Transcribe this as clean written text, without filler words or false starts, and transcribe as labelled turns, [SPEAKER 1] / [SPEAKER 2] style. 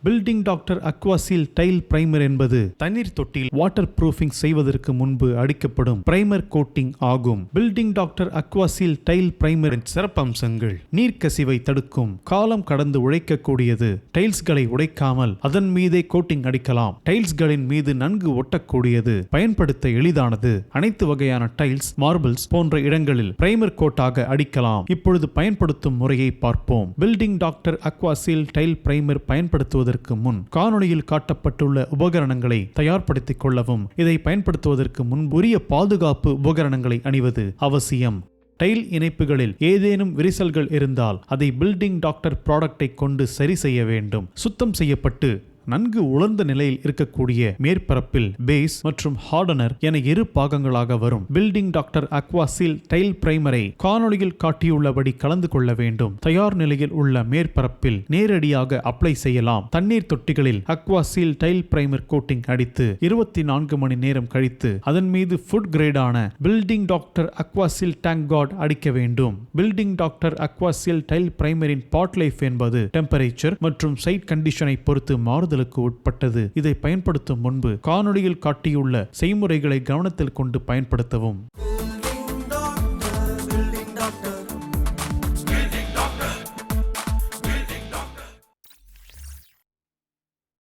[SPEAKER 1] Building Doctor Aquaseal tail primer என்பது தண்ணீர் தொட்டியில் வாட்டர் ப்ரூஃபிங் செய்வதற்கு முன்பு அடிக்கப்படும் பிரைமர் கோட்டிங் ஆகும். பில்டிங் டாக்டர் அக்வாசீல் டைல் பிரைமரின் சிறப்பம்சங்கள்: நீர்க்கசிவை தடுக்கும், காலம் கடந்து உழைக்கக்கூடியது, டைல்ஸ்களை உடைக்காமல் அதன் மீதே கோட்டிங் அடிக்கலாம், டைல்ஸ்களின் மீது நன்கு ஒட்டக்கூடியது, பயன்படுத்த எளிதானது, அனைத்து வகையான டைல்ஸ், மார்பிள்ஸ் போன்ற இடங்களில் பிரைமர் கோட்டாக அடிக்கலாம். இப்பொழுது பயன்படுத்தும் முறையை பார்ப்போம். Building Doctor Aquaseal tail primer பயன்படுத்துவதற்கு முன் காணொளியில் காட்டப்பட்டுள்ள உபகரணங்களை தயார்படுத்திக் கொள்ளவும். இதை பயன்படுத்துவதற்கு முன் உரிய பாதுகாப்பு உபகரணங்களை அணிவது அவசியம். டைல் இணைப்புகளில் ஏதேனும் விரிசல்கள் இருந்தால் அதை பில்டிங் டாக்டர் ப்ராடக்டை கொண்டு சரி செய்ய வேண்டும். சுத்தம் செய்யப்பட்டு நன்கு உலர்ந்த நிலையில் இருக்கக்கூடிய மேற்பரப்பில் பேஸ் மற்றும் ஹார்டனர் என இரு பாகங்களாக வரும் பில்டிங் டாக்டர் அக்வாசீல் டைல் பிரைமரை காணொளியில் காட்டியுள்ளபடி கலந்து கொள்ள வேண்டும். தயார் நிலையில் உள்ள மேற்பரப்பில் நேரடியாக அப்ளை செய்யலாம். தண்ணீர் தொட்டிகளில் அக்வாசீல் டைல் பிரைமர் கோட்டிங் அடித்து 24 மணி நேரம் கழித்து அதன் மீது ஃபுட் கிரேடான Building Doctor Aquaseal tank guard அடிக்க வேண்டும். பில்டிங் டாக்டர் அக்வாசீல் டைல் பிரைமரின் பாட் லைஃப் என்பது டெம்பரேச்சர் மற்றும் சைட் கண்டிஷனை பொறுத்து மாறுதல் உட்பட்டது. இதை பயன்படுத்தும் முன்பு காணொளியில் காட்டியுள்ள செய்முறைகளை கவனத்தில் கொண்டு பயன்படுத்தவும்.